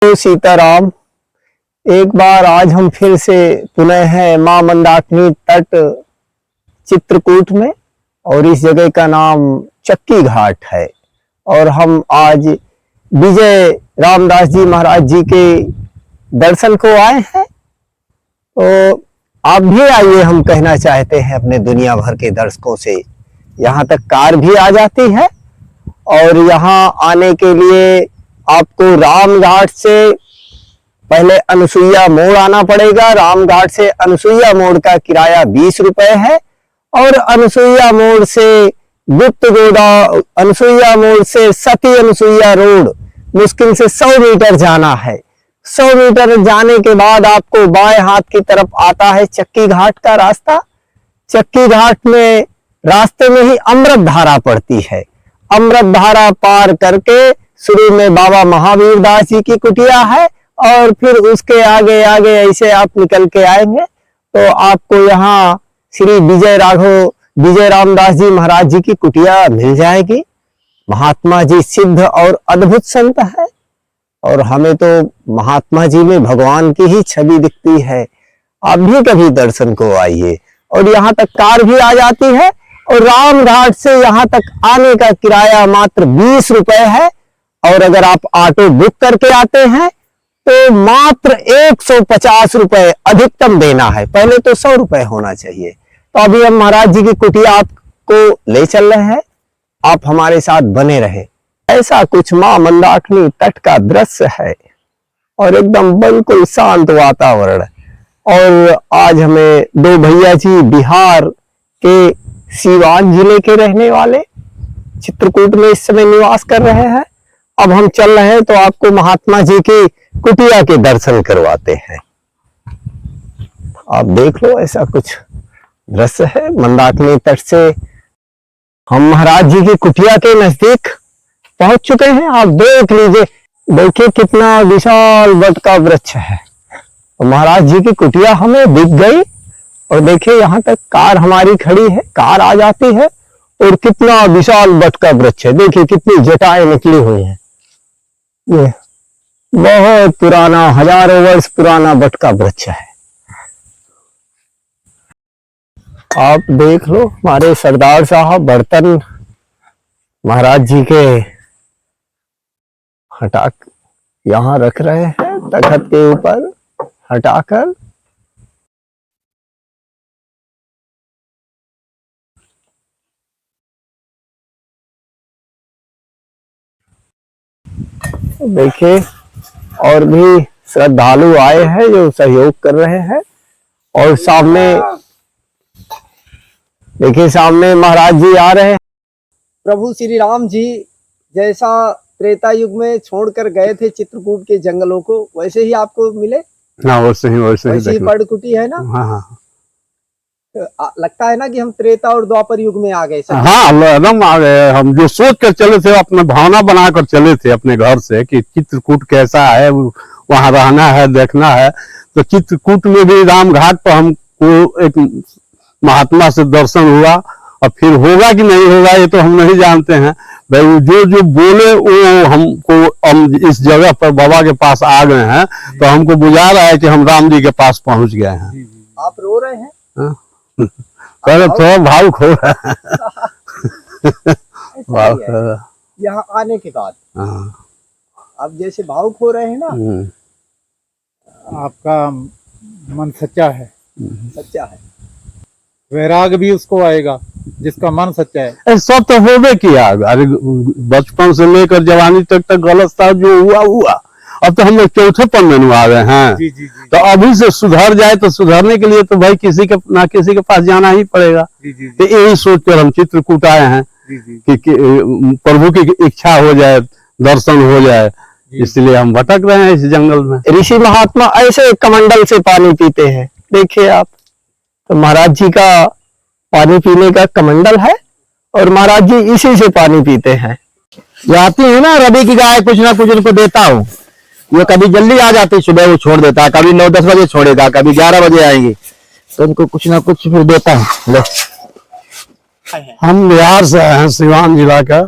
सीताराम। एक बार आज हम फिर से पुनः हैं मां मंदाकिनी तट चित्रकूट में, और इस जगह का नाम चक्की घाट है। और हम आज विजय रामदास जी महाराज जी के दर्शन को आए हैं। तो आप भी आइए, हम कहना चाहते हैं अपने दुनिया भर के दर्शकों से। यहाँ तक कार भी आ जाती है, और यहाँ आने के लिए आपको रामघाट से पहले अनसुईया मोड़ आना पड़ेगा। रामघाट से अनसुईया मोड़ का किराया 20 रुपए है, और अनसुईया मोड़ से गुप्त गोदावरी, अनसुईया मोड़ से सती अनसुईया रोड मुश्किल से 100 मीटर जाना है। 100 मीटर जाने के बाद आपको बाएं हाथ की तरफ आता है चक्की घाट का रास्ता। चक्की घाट में रास्ते में ही अमृत धारा पड़ती है। अमृत धारा पार करके शुरू में बाबा महावीर दास जी की कुटिया है, और फिर उसके आगे आगे ऐसे आप निकल के आएंगे तो आपको यहाँ श्री विजय रामदास जी महाराज जी की कुटिया मिल जाएगी। महात्मा जी सिद्ध और अद्भुत संत है, और हमें तो महात्मा जी में भगवान की ही छवि दिखती है। आप भी कभी दर्शन को आइए। और यहाँ तक कार भी आ जाती है, और रामघाट से यहाँ तक आने का किराया मात्र 20 रुपए है। और अगर आप ऑटो बुक करके आते हैं तो मात्र 150 रुपए अधिकतम देना है। पहले तो 100 रुपए होना चाहिए। तो अभी हम महाराज जी की कुटिया आपको ले चल रहे हैं, आप हमारे साथ बने रहे। ऐसा कुछ मां मंदाकिनी तट का दृश्य है, और एकदम बिल्कुल शांत वातावरण। और आज हमें दो भैया जी बिहार के सीवान जिले के रहने वाले चित्रकूट में इस समय निवास कर रहे हैं। अब हम चल रहे हैं तो आपको महात्मा जी की कुटिया के दर्शन करवाते हैं। आप देख लो, ऐसा कुछ दृश्य है। मंदाकिनी तट से हम महाराज जी की कुटिया के नजदीक पहुंच चुके हैं। आप देख लीजिए, देखिए कितना विशाल वट का वृक्ष है। तो महाराज जी की कुटिया हमें दिख गई, और देखिए यहाँ तक कार हमारी खड़ी है, कार आ जाती है, और कितना विशाल वट का वृक्ष है। देखिए कितनी जटाएं निकली हुई हैं। ये बहुत पुराना, हजारों वर्ष पुराना वट का वृक्ष है। आप देख लो, हमारे सरदार साहब बर्तन महाराज जी के हटा यहाँ रख रहे हैं, तख्त के ऊपर हटाकर। देखिए, और भी श्रद्धालु आए हैं जो सहयोग कर रहे हैं। और सामने देखिए, सामने महाराज जी आ रहे हैं। प्रभु श्री राम जी जैसा त्रेता युग में छोड़कर गए थे चित्रकूट के जंगलों को, वैसे ही आपको मिले। हाँ, वैसे ही पर्णकुटी है ना। हाँ हाँ, लगता है ना कि हम त्रेता और द्वापर युग में आ गए। हाँ, एकदम आ गए। हम जो सोच कर चले थे, अपने भावना बनाकर चले थे अपने घर से कि चित्रकूट कैसा है, वहाँ रहना है, देखना है। तो चित्रकूट में भी रामघाट पर हमको एक महात्मा से दर्शन हुआ, और फिर होगा कि नहीं होगा ये तो हम नहीं जानते हैं। भाई जो जो बोले वो हमको, हम इस जगह पर बाबा के पास आ गए हैं, तो हमको बुझा रहा है कि हम राम जी के पास पहुंच गए हैं। आप रो रहे हैं? हाँ? पहले थोड़ा भावुक हो रहा है। यहाँ आने के बाद आप जैसे भावुक हो रहे हैं ना, आपका मन सच्चा है। सच्चा है। वैराग भी उसको आएगा जिसका मन सच्चा है। सब तो होबे किया। अरे बचपन से लेकर जवानी तक गलत था, जो हुआ। अब तो हम लोग चौथे पन्ने में आ गए हैं। जी, जी, जी। तो अभी से सुधर जाए, तो सुधरने के लिए तो भाई किसी के पास जाना ही पड़ेगा। जी, जी, जी। तो यही सोच कर हम चित्रकूट आए हैं। जी, जी। कि प्रभु की इच्छा हो जाए, दर्शन हो जाए, इसलिए हम भटक रहे हैं इस जंगल में। ऋषि महात्मा ऐसे कमंडल से पानी पीते हैं। देखिए आप, तो महाराज जी का पानी पीने का कमंडल है, और महाराज जी इसी से पानी पीते हैं। जो आती है ना रवि की गाय, कुछ ना कुछ उनको देता हूँ। ये कभी जल्दी आ जाती, सुबह वो छोड़ देता है, कभी 9-10 बजे छोड़ेगा, कभी 11 बजे आएंगी, तो उनको कुछ ना कुछ फिर देता हूँ। लो, हम बिहार से आए हैं, सिवान जिला का।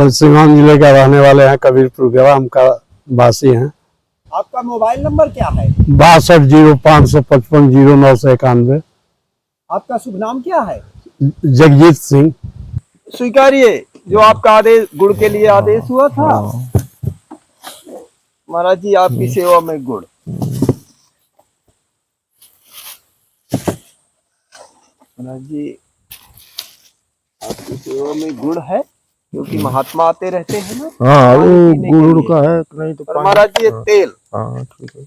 सिवान जिले का रहने वाले हैं, कबीरपुर गेवा हम का वासी हैं। आपका मोबाइल नंबर क्या है? 6205550991। आपका शुभ नाम क्या है? जगजीत सिंह। स्वीकारिए जो आपका आदेश गुड़ के लिए आदेश हुआ था। महाराज जी आपकी सेवा में गुड़। महाराज जी आपकी सेवा में गुड़ है, क्योंकि महात्मा आते रहते हैं ना। हाँ वो पानी पीने के गुड़ लिए। का है नहीं तो और महाराज जी ये तेल। हाँ ठीक है।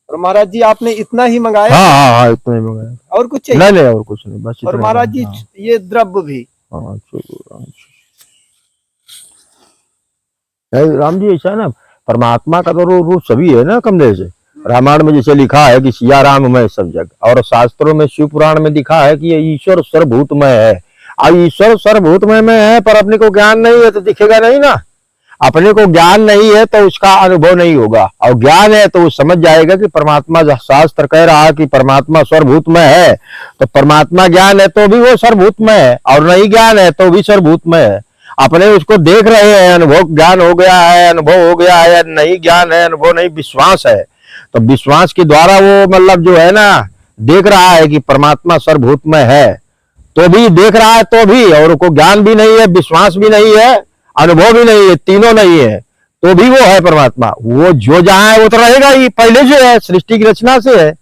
और महाराज जी आपने इतना ही मंगाया? हाँ इतना ही मंगाया। और कुछ चाहिए? नहीं और कुछ नहीं, बस और इतना महाराज जी हाँ। ये द्रव्य भी। हाँ राम जी ऐसा है ना, परमात्मा का तो रूप सभी है ना कमले से। रामायण में जैसे लिखा है कि सिया राम में सब जग, और शास्त्रों में शिव पुराण में लिखा है कि ये ईश्वर सर्वभूतमय है। अब ईश्वर सर्वभूतमय में है, पर अपने को ज्ञान नहीं है तो दिखेगा नहीं ना। अपने को ज्ञान नहीं है तो उसका अनुभव नहीं होगा, और ज्ञान है तो वो समझ जाएगा कि परमात्मा, शास्त्र कह रहा है कि परमात्मा सर्वभूतमय है, तो परमात्मा ज्ञान है तो भी वो सर्वभूतमय है, और नहीं ज्ञान है तो भी सर्वभूतमय है। अपने उसको देख रहे हैं, अनुभव ज्ञान हो गया है, अनुभव हो गया है, नहीं ज्ञान है, अनुभव नहीं, विश्वास है। तो विश्वास के द्वारा वो मतलब जो है ना, देख रहा है कि परमात्मा सर्वभूतमय है, तो भी देख रहा है तो भी, और उसको ज्ञान भी नहीं है, विश्वास भी नहीं है, अनुभव भी नहीं है, तीनों नहीं है, तो भी वो है परमात्मा। वो जो जहां है वो तो रहेगा ही, पहले से है, सृष्टि की रचना से है।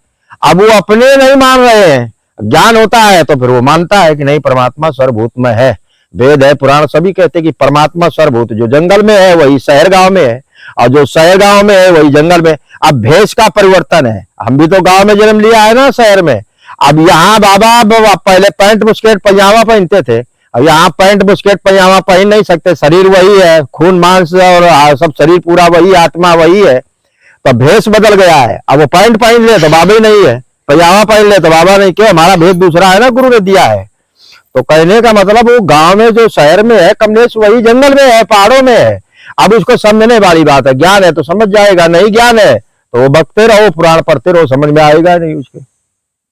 अब वो अपने नहीं मान रहे हैं, ज्ञान होता है तो फिर वो मानता है कि नहीं परमात्मा सर्वभूतमय है। वेद है, पुराण सभी कहते हैं कि परमात्मा सर्वभूत, जो जंगल में है वही शहर गांव में है, और जो शहर गांव में है वही जंगल में। अब भेष का परिवर्तन है, हम भी तो गांव में जन्म लिया है ना शहर में। अब यहाँ बाबा पहले पैंट बुस्केट पजामा पहनते थे, अब यहाँ पैंट बुस्केट पजामा पहन नहीं सकते, शरीर वही है, खून मांस और सब शरीर पूरा वही, आत्मा वही है, तो भेष बदल गया है। अब वो पैंट पहन ले तो बाबा ही नहीं है, पजामा पहन ले तो बाबा नहीं, क्यों? हमारा भेष दूसरा है ना, गुरु ने दिया है। तो कहने का मतलब वो गांव में जो शहर में है कमलेश, वही जंगल में है, पहाड़ों में है। अब उसको समझने वाली बात है, ज्ञान है तो समझ जाएगा, नहीं ज्ञान है तो वो बकते रहो, पुराण पढ़ते रहो, समझ में आएगा नहीं। उसके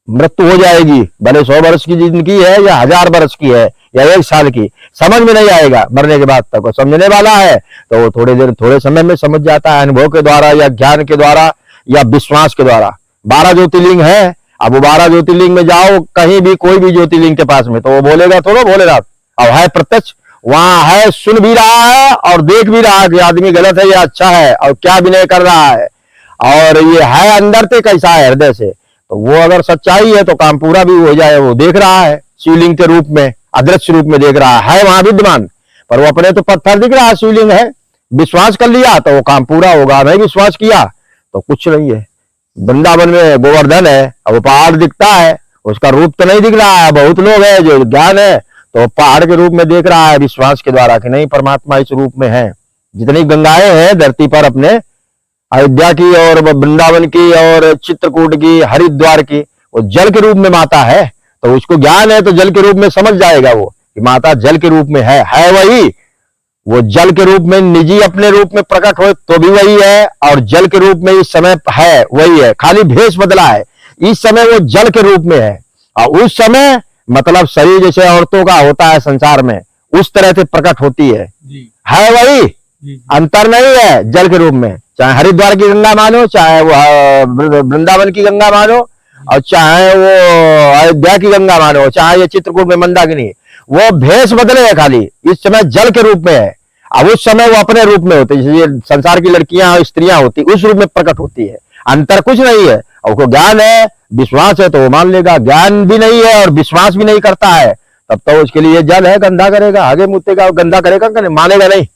मृत्यु हो जाएगी, भले 100 वर्ष की जिंदगी है या 1000 वर्ष की है या 1 साल की, समझ में नहीं आएगा मरने के बाद तक। वो समझने वाला है तो वो थोड़े समय में समझ जाता है, अनुभव के द्वारा या ज्ञान के द्वारा या विश्वास के द्वारा। 12 ज्योतिर्लिंग है, अब वो 12 ज्योतिर्लिंग में जाओ कहीं भी, कोई भी ज्योतिर्लिंग के पास में, तो वो बोलेगा थोड़ा भोलेनाथ। अब है प्रत्यक्ष, वहां है, सुन भी रहा है और देख भी रहा है कि आदमी गलत है या अच्छा है, और क्या विनय कर रहा है, और ये है अंदर से कैसा है हृदय से। तो वो अगर सच्चाई है तो काम पूरा भी हो जाए। वो देख रहा है शिवलिंग के रूप में, अदृश्य रूप में देख रहा है वहां विद्यमान, पर वो अपने तो पत्थर दिख रहा है, शिवलिंग है। विश्वास कर लिया तो वो काम पूरा होगा, नहीं विश्वास किया तो कुछ नहीं है। वृंदावन में गोवर्धन है, अब वो पहाड़ दिखता है, उसका रूप तो नहीं दिख रहा है। बहुत लोग है जो ज्ञान है तो पहाड़ के रूप में देख रहा है विश्वास के द्वारा कि नहीं परमात्मा इस रूप में है। जितनी गंगाएं हैं धरती पर, अपने अयोध्या की और वृंदावन की और चित्रकूट की, हरिद्वार की, वो जल के रूप में माता है। तो उसको ज्ञान है तो जल के रूप में समझ जाएगा वो कि माता जल के रूप में है वही। वो जल के रूप में निजी अपने रूप में प्रकट हो तो भी वही है, और जल के रूप में इस समय है वही है, खाली भेष बदला है। इस समय वो जल के रूप में है, और उस समय मतलब शरीर जैसे औरतों का होता है संसार में, उस तरह से प्रकट होती है वही। अंतर नहीं है जल के रूप में, चाहे हरिद्वार की गंगा मानो, चाहे वो वृंदावन की गंगा मानो, और चाहे वो अयोध्या की गंगा मानो, चाहे ये चित्रकूट में मंदाकिनी, वो भेष बदले है खाली। इस समय जल के रूप में है, अब उस समय वो अपने रूप में होते, जैसे ये संसार की लड़कियां और स्त्रियां होती, उस रूप में प्रकट होती है। अंतर कुछ नहीं है। और उसको ज्ञान है, विश्वास है तो वो मान लेगा। ज्ञान भी नहीं है और विश्वास भी नहीं करता है, तब तो उसके लिए जल है, गंदा करेगा, आगे मुतेगा, गंदा करेगा, मानेगा नहीं।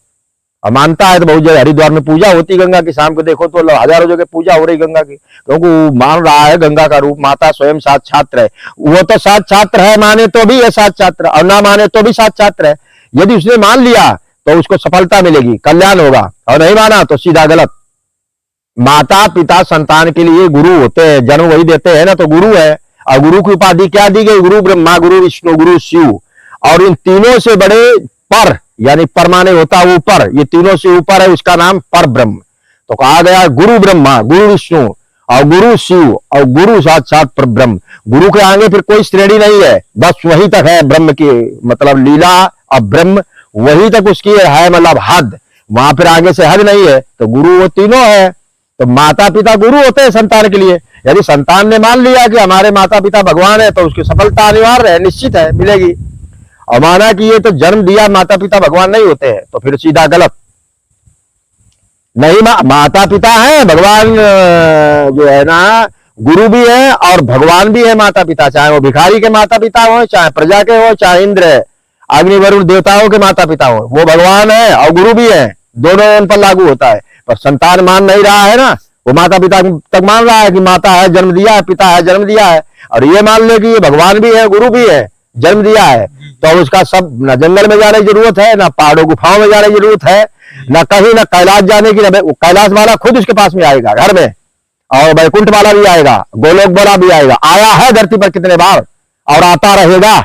और मानता है तो बहुत जगह हरिद्वार में पूजा होती गंगा की, शाम को देखो तो हजारों जगह पूजा हो रही गंगा की, क्योंकि वो मान रहा है गंगा का रूप माता स्वयं सात छात्र है। वो तो सात छात्र है, माने तो भी है सात छात्र, और ना माने तो भी सात छात्र है। यदि उसने मान लिया तो उसको सफलता मिलेगी, कल्याण होगा, और नहीं माना तो सीधा गलत। माता पिता संतान के लिए गुरु होते हैं, जन्म वही देते हैं ना, तो गुरु है। और गुरु की उपाधि क्या दी गई? गुरु ब्रह्मा, गुरु विष्णु, गुरु शिव। और इन तीनों से बड़े पर, यानी परमाने होता है ऊपर, ये तीनों से ऊपर है, उसका नाम पर ब्रह्म। तो कहा गया गुरु ब्रह्मा, गुरु विष्णु और गुरु शिव और गुरु साक्षात पर ब्रह्म। गुरु के आगे फिर कोई श्रेणी नहीं है, बस वही तक है ब्रह्म की मतलब लीला, और ब्रह्म वही तक उसकी है मतलब हद, वहां फिर आगे से हद नहीं है। तो गुरु वो तीनों है, तो माता पिता गुरु होते हैं संतान के लिए। यदि संतान ने मान लिया कि हमारे माता पिता भगवान है, तो उसकी सफलता अनिवार्य है, निश्चित है, मिलेगी। और माना कि ये तो जन्म दिया माता पिता भगवान नहीं होते हैं, तो फिर सीधा गलत। नहीं, माता पिता है भगवान, जो है ना, गुरु भी है और भगवान भी है माता पिता, चाहे वो भिखारी के माता पिता हो, चाहे प्रजा के हो, चाहे इंद्र है, अग्नि वरुण देवताओं के माता पिता हो, वो भगवान है और गुरु भी है, दोनों उन पर लागू होता है। पर संतान मान नहीं रहा है ना, वो माता पिता तक मान रहा है कि माता है जन्म दिया है, पिता है जन्म दिया है, और ये मान ले कि ये भगवान भी है, गुरु भी है, जन्म दिया है, तो उसका सब न जंगल में जाने की जरूरत है, ना पहाड़ों गुफाओं में जाने की जरूरत है, ना कहीं, ना कैलाश जाने की। कैलाश वाला खुद उसके पास में आएगा घर में, और वैकुंठ वाला भी आएगा, गोलोक वाला भी आएगा, आया है धरती पर कितने बार और आता रहेगा।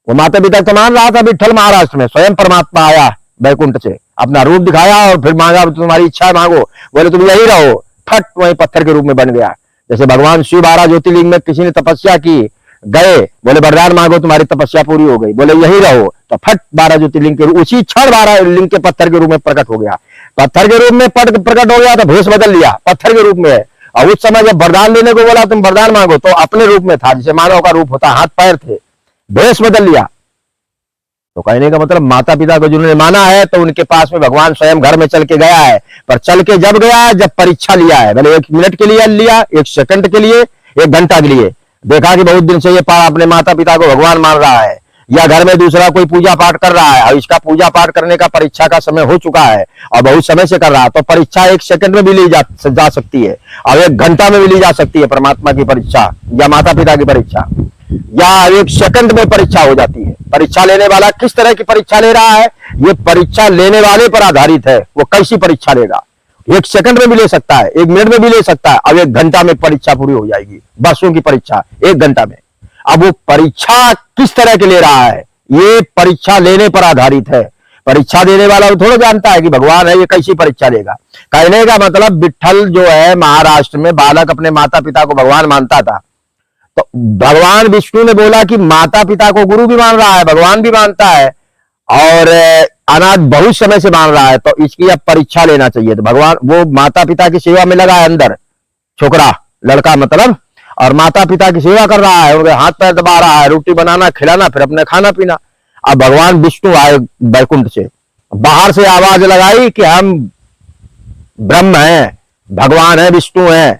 वो माता पिता तो मान रहा था विट्ठल महाराष्ट्र में, स्वयं परमात्मा आया वैकुंठ से, अपना रूप दिखाया और फिर मांगा तुम्हारी इच्छा मांगो, बोले तुम यही रहो, फट वही पत्थर के रूप में बन गया। जैसे भगवान शिव 12 ज्योतिर्लिंग में किसी ने तपस्या की, गए, बोले वरदान मांगो तुम्हारी तपस्या पूरी हो गई, बोले यही रहो, तो फट 12 ज्योतिर्लिंग के उसी क्षण 12 लिंग के पत्थर के रूप में प्रकट हो गया। पत्थर के रूप में प्रकट हो गया तो भेष बदल लिया, पत्थर के रूप में है। और उस समय जब वरदान लेने को बोला तुम वरदान मांगो, तो अपने रूप में था, जैसे मानव का रूप होता, हाथ पैर थे, भेष बदल लिया। तो कहने का मतलब माता पिता को जिन्होंने माना है, तो उनके पास में भगवान स्वयं घर में चल के गया है। पर चल के जब गया है, जब परीक्षा लिया है, भले 1 मिनट के लिए लिया, 1 सेकंड के लिए, 1 घंटा के लिए, देखा कि बहुत दिन से ये अपने माता पिता को भगवान मान रहा है, या घर में दूसरा कोई पूजा पाठ कर रहा है और इसका पूजा पाठ करने का परीक्षा का समय हो चुका है और बहुत समय से कर रहा है, तो परीक्षा 1 सेकंड में भी ली जा सकती है और 1 घंटा में भी ली जा सकती है। परमात्मा की परीक्षा या माता पिता की परीक्षा, या 1 सेकंड में परीक्षा हो जाती है। परीक्षा लेने वाला किस तरह की परीक्षा ले रहा है, ये परीक्षा लेने वाले पर आधारित है, वो कैसी परीक्षा लेगा। 1 सेकंड में भी ले सकता है, 1 मिनट में भी ले सकता है, अब 1 घंटा में परीक्षा पूरी हो जाएगी। वर्षों की परीक्षा 1 घंटा में। अब वो परीक्षा किस तरह की ले रहा है, ये परीक्षा लेने पर आधारित है। परीक्षा देने वाला वो थोड़ा जानता है कि भगवान है, ये कैसी परीक्षा लेगा। कहने का मतलब विट्ठल जो है महाराष्ट्र में, बालक अपने माता पिता को भगवान मानता था, तो भगवान विष्णु ने बोला कि माता पिता को गुरु भी मान रहा है, भगवान भी मानता है और अनाथ बहुत समय से मान रहा है, तो इसकी अब परीक्षा लेना चाहिए। तो भगवान वो माता पिता की सेवा में लगा है, अंदर छोकरा लड़का मतलब, और माता पिता की सेवा कर रहा है, उनके हाथ पैर दबा रहा है, रोटी बनाना खिलाना, फिर अपने खाना पीना। अब भगवान विष्णु आए वैकुंठ से, बाहर से आवाज लगाई कि हम ब्रह्म हैं, भगवान है, विष्णु है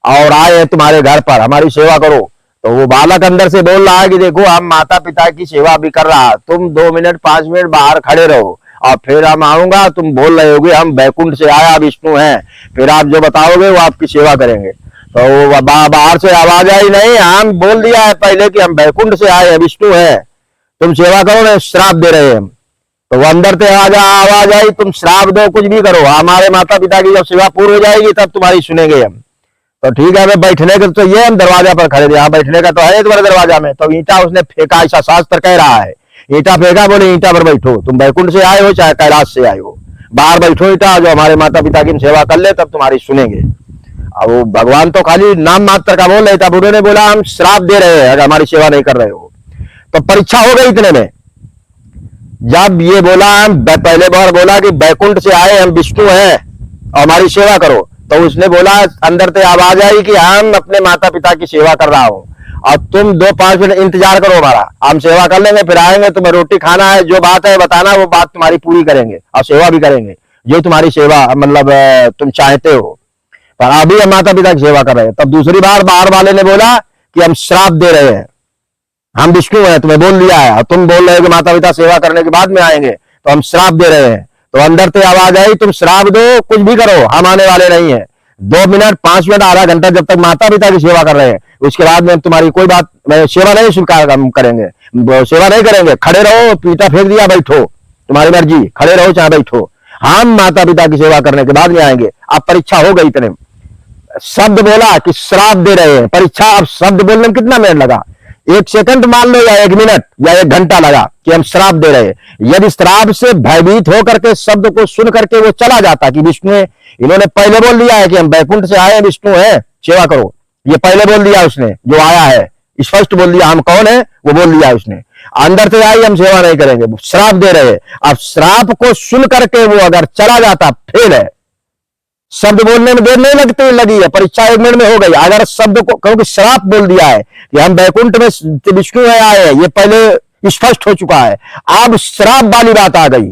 और आए हैं तुम्हारे घर पर, हमारी सेवा करो। तो वो बालक अंदर से बोल रहा है कि देखो हम माता पिता की सेवा भी कर रहा, तुम 2 मिनट 5 मिनट बाहर खड़े रहो और फिर हम आऊंगा, तुम बोल रहे होगे हम वैकुंठ से आया विष्णु हैं, फिर आप जो बताओगे वो आपकी सेवा करेंगे। तो वो बाहर से आवाज आई, नहीं हम बोल दिया है पहले कि हम वैकुंठ से आए हैं, विष्णु हैं, तुम सेवा करो ना, श्राप दे रहे हैं। तो वो अंदर से आवाज आई, तुम श्राप दो, कुछ भी करो, हमारे माता पिता की जब सेवा पूरी हो जाएगी तब तुम्हारी सुनेंगे हम। तो ठीक है, हमें बैठने का तो ये हम दरवाजा पर खड़े थे, यहाँ बैठने का तो है तुम्हारे दरवाजा में। तो ईंटा उसने फेंका, ऐसा शास्त्र कह रहा है, ईंटा फेंका, बोले ईंटा पर बैठो, तुम वैकुंठ से आए हो चाहे कैलाश से आए हो, बाहर बैठो ईंटा, जो हमारे माता पिता की सेवा कर ले तब तुम्हारी सुनेंगे। अब वो भगवान तो खाली नाम मात्र का बोल रहे थे, बुढ़े ने बोला हम श्राप दे रहे हैं अगर हमारी सेवा नहीं कर रहे हो। तो परीक्षा हो गई इतने में, जब ये बोला, हम पहले बार बोला कि वैकुंठ से आए हम विष्णु हैं और हमारी सेवा करो, तो उसने बोला, अंदर से आवाज आई कि हम अपने माता पिता की सेवा कर रहा हूं और तुम 2-5 मिनट इंतजार करो हमारा, हम सेवा कर लेंगे, फिर आएंगे, तुम्हें रोटी खाना है, जो बात है बताना, वो बात तुम्हारी पूरी करेंगे और सेवा भी करेंगे, जो तुम्हारी सेवा मतलब तुम चाहते हो। पर अभी हम माता पिता की सेवा कर रहे हैं। तब दूसरी बार बाहर वाले ने बोला कि हम श्राप दे रहे हैं, हम विष्णु हैं, तुम्हें बोल दिया है और तुम बोल रहे हो कि माता पिता सेवा करने के बाद में आएंगे, तो हम श्राप दे रहे हैं। तो अंदर से आवाज आई, तुम श्राप दो, कुछ भी करो, हम आने वाले नहीं है। 2 मिनट 5 मिनट आधा घंटा जब तक माता पिता की सेवा कर रहे हैं, उसके बाद में तुम्हारी कोई बात सेवा नहीं स्वीकार करेंगे, सेवा नहीं करेंगे, खड़े रहो, पीटा फेंक दिया, बैठो, तुम्हारी मर्जी, खड़े रहो चाहे बैठो, हम माता पिता की सेवा करने के बाद में आएंगे। अब परीक्षा हो गई, इतने शब्द बोला कि श्राप दे रहे हैं, परीक्षा। अब शब्द बोलने में कितना मिनट लगा, 1 सेकंड मान लो या 1 मिनट या 1 घंटा लगा कि हम श्राप दे रहे हैं। यदि श्राप से भयभीत होकर के शब्द को सुन करके वो चला जाता कि विष्णु है, इन्होंने पहले बोल दिया है कि हम वैकुंठ से आए हैं, विष्णु है, सेवा करो, ये पहले बोल दिया उसने, जो आया है स्पष्ट बोल दिया हम कौन है, वो बोल दिया उसने। अंदर से आई हम सेवा नहीं करेंगे, श्राप दे रहे हैं। अब श्राप को सुन करके वो अगर चला जाता, फेल है, शब्द बोलने में देर नहीं लगती लगी है, परीक्षा 1 मिनट में हो गई। अगर शब्द को क्योंकि श्राप बोल दिया है कि हम वैकुंठ में विष्णु है आए, ये पहले स्पष्ट हो चुका है। अब श्राप वाली बात आ गई,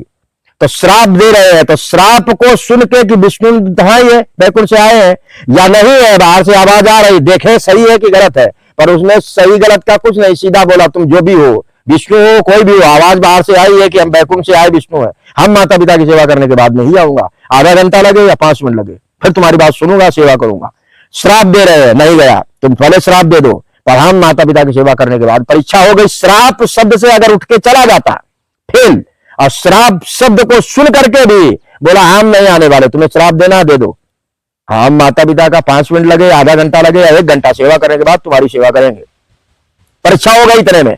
तो श्राप दे रहे हैं, तो श्राप को सुन के कि विष्णु है ये वैकुंठ से आए हैं या नहीं है, बाहर से आवाज आ रही, देखे सही है कि गलत है, पर उसने सही गलत का कुछ नहीं, सीधा बोला तुम जो भी हो, विष्णु हो कोई भी हो, आवाज बाहर से आई है कि हम वैकुंठ से आए विष्णु है, हम माता पिता की सेवा करने के बाद नहीं आऊंगा, आधा घंटा लगे या 5 मिनट लगे, फिर तुम्हारी बात सुनूंगा, सेवा करूंगा। श्राप दे रहे हैं, नहीं गया, तुम पहले श्राप दे दो, पर हम माता पिता की सेवा करने के बाद। परीक्षा हो गई, श्राप शब्द से अगर उठ के चला जाता फेल, और श्राप शब्द को सुन करके भी बोला हम नहीं आने वाले, तुम्हें श्राप देना दे दो, हम माता पिता का 5 मिनट लगे, आधा घंटा लगे या 1 घंटा सेवा करने के बाद तुम्हारी सेवा करेंगे। परीक्षा हो गई इतने में,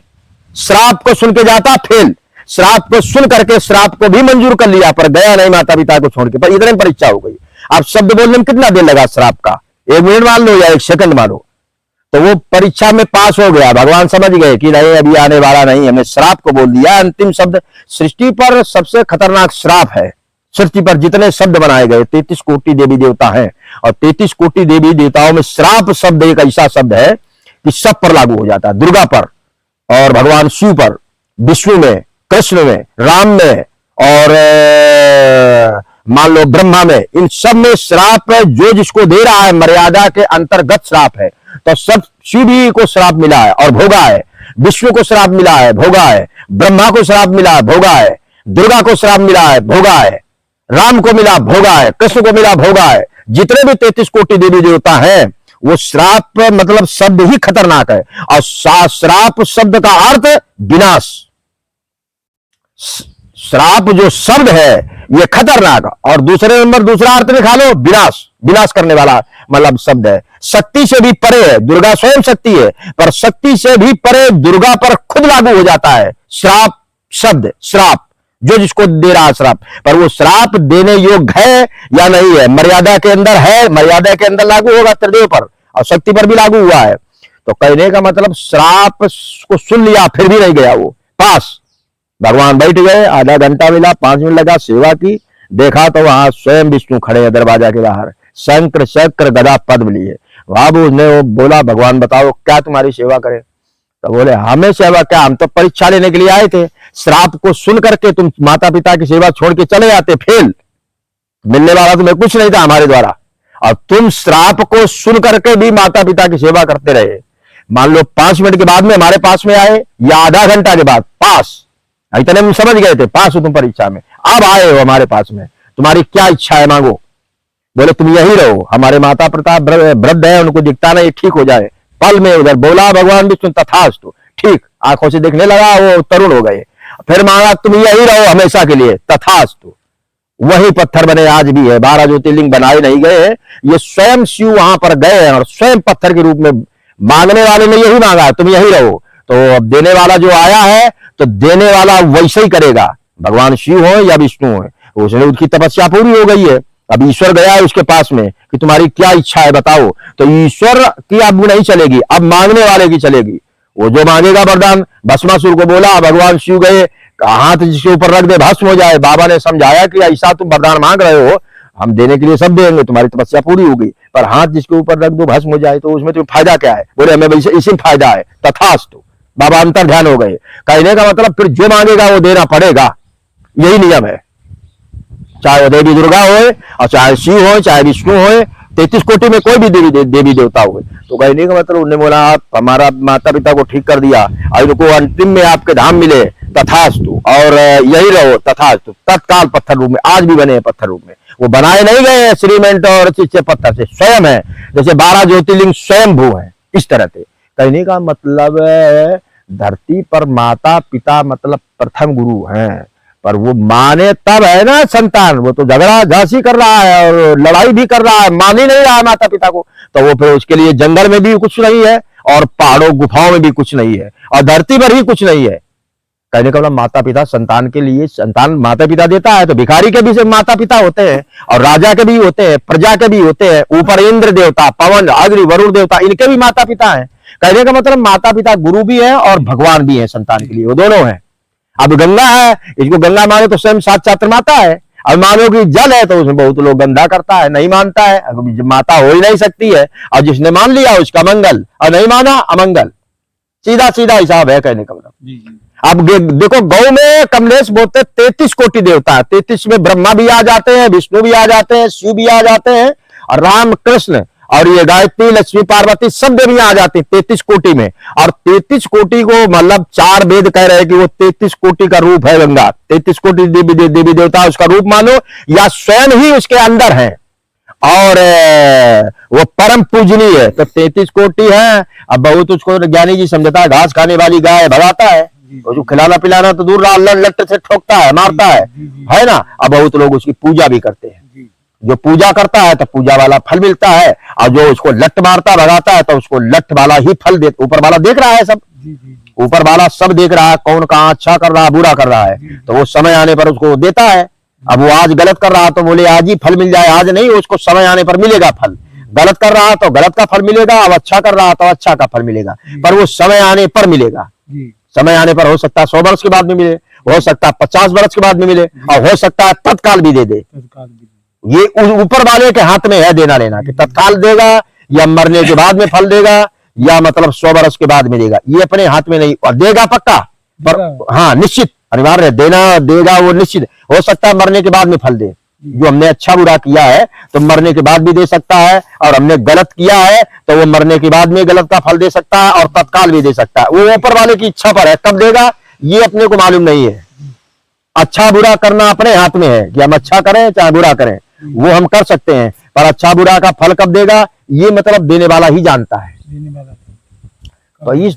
श्राप को सुन के जाता फेल, श्राप को सुन करके श्राप को भी मंजूर कर लिया पर गया नहीं माता पिता को छोड़ के, पर इतने में परीक्षा हो गई। अब शब्द बोलने में कितना देर लगा श्राप का, 1 मिनट मान लो या 1 सेकंड मान लो, तो वो परीक्षा में पास हो गया। भगवान समझ गए कि नहीं अभी आने वाला नहीं, हमने श्राप को बोल दिया। अंतिम शब्द, सृष्टि पर सबसे खतरनाक श्राप है। सृष्टि पर जितने शब्द बनाए गए 33 कोटि देवी देवता हैं, और 33 कोटि देवी देवताओं में श्राप शब्द एक ऐसा शब्द है कि सब पर लागू हो जाता है, दुर्गा पर और भगवान शिव पर, विष्णु में, कृष्ण में, राम में और मान लो ब्रह्मा में, इन सब में श्राप है। जो जिसको दे रहा है मर्यादा के अंतर्गत श्राप है, तो सब शिव जी को श्राप मिला है और भोगा है, विष्णु को श्राप मिला है भोगा है, ब्रह्मा को श्राप मिला है भोगा है, दुर्गा को श्राप मिला है भोगा है, राम को मिला भोगा है, कृष्ण को मिला भोगा है। जितने भी 33 कोटि देवी देवता हैं वो श्राप मतलब शब्द ही खतरनाक है, और श्राप शब्द का अर्थ विनाश। श्राप जो शब्द है ये खतरनाक, और दूसरे नंबर दूसरा अर्थ में खा लो विनाश, विनाश करने वाला मतलब शब्द है। शक्ति से भी परे है, दुर्गा स्वयं शक्ति है, पर शक्ति से भी परे दुर्गा पर खुद लागू हो जाता है श्राप शब्द। श्राप जो जिसको दे रहा श्राप, पर वो श्राप देने योग्य है या नहीं है, मर्यादा के अंदर है, मर्यादा के अंदर लागू होगा त्रिदेव पर, और शक्ति पर भी लागू हुआ है। तो कहने का मतलब श्राप को सुन लिया फिर भी नहीं गया वो पास। भगवान बैठ गए, आधा घंटा मिला, 5 मिनट लगा, सेवा की, देखा तो वहां स्वयं विष्णु खड़े हैं दरवाजा के बाहर, शंकर चक्र गदा पद्म लिए। बाबू उसने वो बोला भगवान बताओ क्या तुम्हारी सेवा करें, तो बोले हमें सेवा क्या, हम तो परीक्षा लेने के लिए आए थे, श्राप को सुन करके तुम माता पिता की सेवा छोड़ के चले जाते, फेल, मिलने वाला तुम्हें कुछ नहीं था हमारे द्वारा, और तुम श्राप को सुन करके भी माता पिता की सेवा करते रहे। मान लो 5 मिनट के बाद में हमारे पास में आए या आधा घंटा के बाद, पास, इतने में समझ गए थे पास हो तुम परीक्षा में, अब आए हो हमारे पास में, तुम्हारी क्या इच्छा है मांगो। बोले तुम यही रहो, हमारे माता पिता वृद्ध है, उनको दिखता नहीं, ठीक हो जाए। पल में उधर बोला भगवान विष्णु तथास्तु, ठीक, आंखों से देखने लगा, वो तरुण हो गए। फिर मांगा तुम यही रहो हमेशा के लिए, तथास्तु। वही पत्थर बने आज भी है, 12 ज्योतिर्लिंग बनाए नहीं गए, ये स्वयं शिव वहां पर गए हैं और स्वयं पत्थर के रूप में मांगने वाले ने यही मांगा तुम यही रहो। तो अब देने वाला जो आया है तो देने वाला वैसे ही करेगा, भगवान शिव हो या विष्णु हो, उसने उसकी तपस्या पूरी हो गई है। अब ईश्वर गया है उसके पास में कि तुम्हारी क्या इच्छा है बताओ, तो ईश्वर की अब नहीं चलेगी, अब मांगने वाले की चलेगी। वो जो मांगेगा वरदान, भस्मासुर को बोला, भगवान शिव गए, हाथ जिसके ऊपर रख दे भस्म हो जाए। बाबा ने समझाया कि ऐसा तुम वरदान मांग रहे हो, हम देने के लिए सब देंगे, तुम्हारी तपस्या पूरी हो गई, पर हाथ जिसके ऊपर रख दो भस्म हो जाए तो उसमें तुम्हें फायदा क्या है। बोले हमें इसी में फायदा है, तथास्तु। बाबा अंतर ध्यान हो गए। कहने का मतलब फिर जो मांगेगा वो देना पड़ेगा, यही नियम है, चाहे वो देवी दुर्गा हो और चाहे शिव हो चाहे विष्णु हो, 33 कोटि में कोई भी देवी देवता हो। तो कहने का मतलब उन्होंने बोला आप हमारा माता पिता को ठीक कर दिया और इनको अंतिम में आपके धाम मिले, तथास्तु, और यही रहो, तथास्तु। तत्काल पत्थर रूप में आज भी बने हैं, पत्थर रूप में, वो बनाए नहीं गए सीमेंट और चिच्चे पत्थर से, स्वयं है, जैसे 12 ज्योतिर्लिंग स्वयं भू है, इस तरह से। कहने का मतलब धरती पर माता पिता मतलब प्रथम गुरु हैं, पर वो माने तब है ना संतान। वो तो झगड़ा झांसी कर रहा है और लड़ाई भी कर रहा है, मान ही नहीं रहा है माता पिता को, तो वो फिर उसके लिए जंगल में भी कुछ नहीं है और पहाड़ों गुफाओं में भी कुछ नहीं है और धरती पर ही कुछ नहीं है। कहने का मतलब माता पिता संतान के लिए, संतान माता पिता देता है, तो भिखारी के भी माता पिता होते हैं और राजा के भी होते हैं, प्रजा के भी होते हैं, ऊपर इंद्र देवता, पवन, अग्नि, वरुण देवता, इनके भी माता पिता हैं। कहने का मतलब माता पिता गुरु भी है और भगवान भी है संतान के लिए, वो दोनों हैं। अब गंगा है, इसको गंगा माने तो स्वयं साक्षात माता है, अब मानो कि जल है तो उसमें बहुत लोग गंदा करता है, नहीं मानता है, अब माता हो ही नहीं सकती है, और जिसने मान लिया उसका मंगल, और नहीं माना अमंगल। सीधा सीधा हिसाब है कहने का मतलब। अब देखो, गौ में कमलेश बोलते 33 कोटि देवता है, 33 में ब्रह्मा भी आ जाते हैं, विष्णु भी आ जाते हैं, शिव भी आ जाते हैं, और राम कृष्ण और ये गायत्री लक्ष्मी पार्वती सब देवियां आ जाती 33 कोटि में। और 33 कोटि को मतलब 4 वेद कह रहे हैं कि वो 33 कोटि का रूप है गंगा। 33 कोटि देवी देवता उसका रूप मानो, या स्वयं ही उसके अंदर है, और वो परम पूजनीय है। तो 33 कोटि है। अब बहुत उसको ज्ञानी जी समझता है घास खाने वाली गाय भगाता है, उसको खिलाना पिलाना तो दूर लट्ट से ठोकता है, मारता है ना। अब बहुत लोग उसकी पूजा भी करते हैं। जो पूजा करता है तो पूजा वाला फल मिलता है, और जो उसको लट मारता भगाता है तो उसको लट वाला ही फल दे। ऊपर वाला देख रहा है सब, ऊपर वाला सब देख रहा है, कौन कहाँ अच्छा कर रहा है बुरा कर रहा है, तो वो समय आने पर उसको देता है। अब वो आज गलत कर रहा तो बोले आज ही फल मिल जाए, आज नहीं, उसको समय आने पर मिलेगा फल। गलत कर रहा तो गलत का फल मिलेगा, अब अच्छा कर रहा तो अच्छा का फल मिलेगा, पर वो समय आने पर मिलेगा। समय आने पर हो सकता है 100 वर्ष के बाद में मिले, हो सकता है 50 वर्ष के बाद में मिले, और हो सकता है तत्काल भी दे दे। ये ऊपर वाले के हाथ में है देना लेना, कि तत्काल देगा या मरने के बाद में फल देगा, या मतलब 100 वर्ष के बाद मिलेगा, ये अपने हाथ में नहीं। और देगा पक्का, पर हाँ निश्चित अनिवार्य देना देगा, वो निश्चित। हो सकता है मरने के बाद में फल दे। जो हमने अच्छा बुरा किया है तो मरने के बाद भी दे सकता है, और हमने गलत किया है तो वो मरने के बाद में गलत का फल दे सकता है, और तत्काल भी दे सकता है। वो ऊपर वाले की इच्छा पर है, कब देगा ये अपने को मालूम नहीं है। अच्छा बुरा करना अपने हाथ में है, कि हम अच्छा करें चाहे बुरा करें, वो हम कर सकते हैं, पर अच्छा बुरा का फल कब देगा ये मतलब देने वाला ही जानता है। तो इस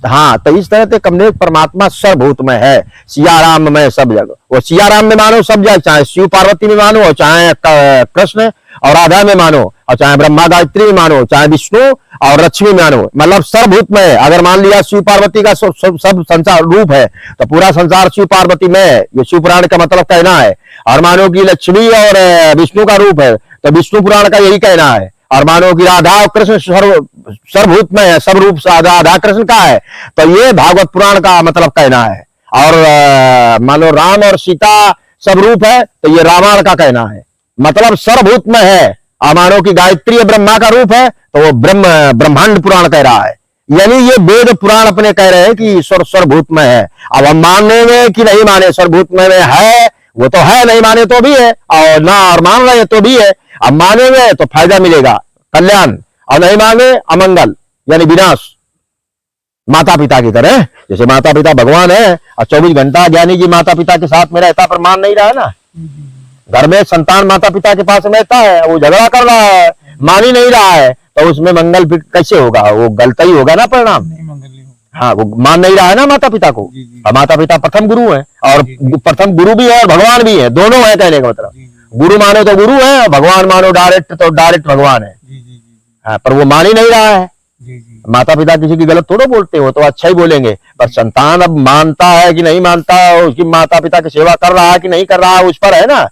तरह से कमलेश परमात्मा सर्वभूत में है, सियाराम में सब जगह। वो सियाराम में मानो सब जगह, चाहे शिव पार्वती में मानो, और चाहे कृष्ण और राधा में मानो, और चाहे ब्रह्मा गायत्री में मानो, चाहे विष्णु और लक्ष्मी में मानो, मतलब सर्वभूत में है। अगर मान लिया शिव पार्वती का सब संसार रूप है तो पूरा संसार शिव पार्वती में है, ये शिव पुराण का मतलब कहना है। और मानो कि लक्ष्मी और विष्णु का रूप है तो विष्णु पुराण का यही कहना है। और मानो कि राधा और कृष्ण सर्वभूत में है, सब रूप राधा कृष्ण का है, तो ये भागवत पुराण का मतलब कहना है। और मानो राम और सीता सब रूप है तो ये रामायण का कहना है, मतलब सर्वभूत में है। और मानो कि गायत्री ब्रह्मा का रूप है तो वो ब्रह्मांड पुराण कह रहा है। यानी ये वेद पुराण अपने कह रहे हैं कि ईश्वर सर्वभूत में है। अब हम मानने में कि नहीं माने, सर्वभूत में है वो तो है, नहीं माने तो भी है, और ना और मान रहे तो भी है। अब मानेंगे तो फायदा मिलेगा, कल्याण, और नहीं माने अमंगल यानी विनाश। माता पिता की तरह, जैसे माता पिता भगवान है और 24 घंटा ज्ञानी जी माता पिता के साथ में रहता, पर मान नहीं रहा है ना। घर में संतान माता पिता के पास रहता है, वो झगड़ा कर रहा है, मान ही नहीं रहा है, तो उसमें मंगल फिर कैसे होगा, वो गलत ही होगा ना परिणाम। हाँ, वो मान नहीं रहा है ना माता पिता को। और माता पिता प्रथम गुरु है, और प्रथम गुरु भी है और भगवान भी है, दोनों है कहने का मतलब। गुरु मानो तो गुरु है, और भगवान मानो डायरेक्ट तो डायरेक्ट भगवान है। हाँ, पर वो मान ही नहीं रहा है। माता पिता किसी की गलत थोड़ा बोलते हो, तो अच्छा ही बोलेंगे, पर संतान अब मानता है कि नहीं मानता, उसकी माता पिता की सेवा कर रहा है कि नहीं कर रहा है, उस पर है ना।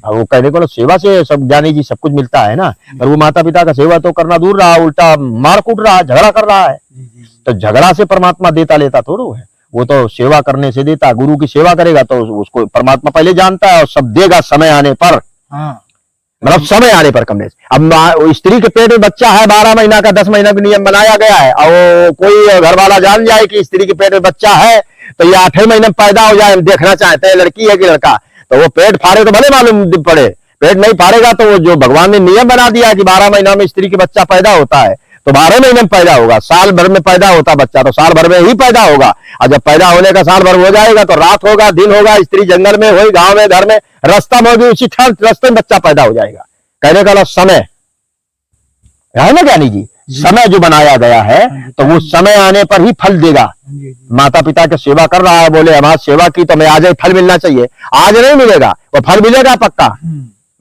वो कहने को सेवा से सब ज्ञानी जी सब कुछ मिलता है ना, पर वो माता पिता का सेवा तो करना दूर रहा, उल्टा मार कूट रहा है, झगड़ा कर रहा है। तो झगड़ा से परमात्मा देता लेता थोड़ो है, वो तो सेवा करने से देता। गुरु की सेवा करेगा तो उसको परमात्मा पहले जानता है, और सब देगा समय आने पर। मतलब समय आने पर कमलेश। अब स्त्री के पेट में बच्चा है, 12 महीना का 10 महीना का नियम बनाया गया है, और कोई घर वाला जान जाए कि स्त्री के पेट में बच्चा है तो ये 8वें महीने में पैदा हो जाए, देखना चाहते हैं लड़की है कि लड़का, तो वो पेट फाड़े तो भले मालूम पड़े, पेट नहीं फाड़ेगा तो वो जो भगवान ने नियम बना दिया कि 12 महीना में स्त्री के बच्चा पैदा होता है, तो 12 महीने में पैदा होगा। साल भर में पैदा होता बच्चा तो साल भर में ही पैदा होगा, और जब पैदा होने का साल भर हो जाएगा तो रात होगा दिन होगा, स्त्री जंगल में हुई, गांव में, घर में, रास्ता में होगी, उसी रास्ते में बच्चा पैदा हो जाएगा। कहने का समय है ना ज्ञानी जी, समय जो बनाया गया है तो वो समय आने पर ही फल देगा। माता पिता की सेवा कर रहा है, बोले हमारी सेवा की तो मैं आज ही फल मिलना चाहिए, आज नहीं मिलेगा, वो फल मिलेगा पक्का।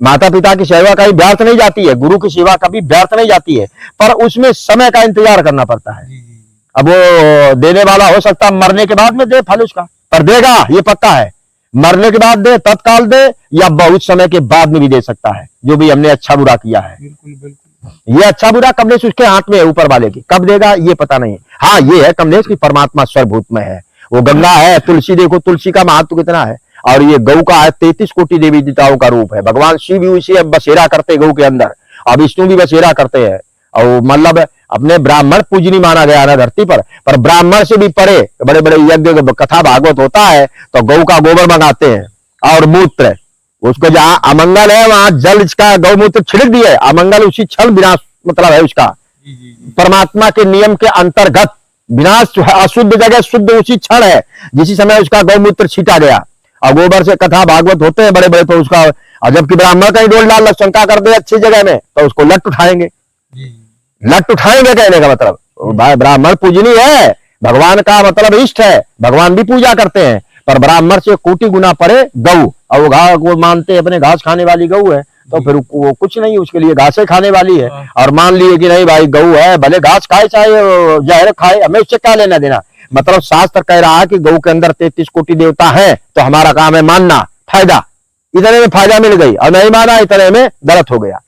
माता पिता की सेवा कभी व्यर्थ नहीं जाती है, गुरु की सेवा कभी व्यर्थ नहीं जाती है, पर उसमें समय का इंतजार करना पड़ता है। अब वो देने वाला हो सकता है मरने के बाद में दे फल उसका, पर देगा ये पक्का है। मरने के बाद दे, तत्काल दे, या बहुत समय के बाद में भी दे सकता है, जो भी हमने अच्छा बुरा किया है। ये अच्छा बुरा कमलेश उसके हाथ में है, ऊपर वाले की, कब देगा ये पता नहीं। हाँ, ये है कमलेश की परमात्मा सर्वभूत में है, वो गंगा है, तुलसी देखो तुलसी का महत्व कितना है, और ये गौ का है 33 कोटि देवी देवताओं का रूप है। भगवान शिव भी उसे अब बसेरा करते गौ के अंदर, और विष्णु भी बसेरा करते हैं। और मतलब अपने ब्राह्मण पूजनी माना गया ना धरती पर ब्राह्मण से भी परे बड़े बड़े यज्ञ कथा भागवत होता है तो गौ का गोबर मंगाते हैं और मूत्र, उसको जहां अमंगल है वहां जल इसका गौमूत्र छिड़क दिए, अमंगल उसी क्षण विनाश मतलब है उसका। परमात्मा के नियम के अंतर्गत विनाश अशुद्ध जगह शुद्ध उसी क्षण है जिसी समय उसका गौमूत्र छीटा गया। और गोबर से कथा भागवत होते हैं बड़े बड़े, तो उसका, और जबकि ब्राह्मण का ही डोल डाल शंका कर दे अच्छी जगह में तो उसको लट उठाएंगे। लट उठाएंगे कहने का मतलब ब्राह्मण पूजनीय है, भगवान का मतलब इष्ट है, भगवान भी पूजा करते हैं, पर ब्राह्मण से कोटि गुना परे गौ, और वो मानते अपने घास खाने वाली गौ है, तो फिर वो कुछ नहीं, उसके लिए घासे खाने वाली है। और मान लिए कि नहीं भाई गौ है, भले घास खाए चाहे जहर खाए, हमें उससे क्या लेना देना। मतलब शास्त्र कह रहा है कि गौ के अंदर 33 कोटि देवता है, तो हमारा काम है मानना, फायदा, इतने में फायदा मिल गई, और नहीं माना इतने में गलत हो गया।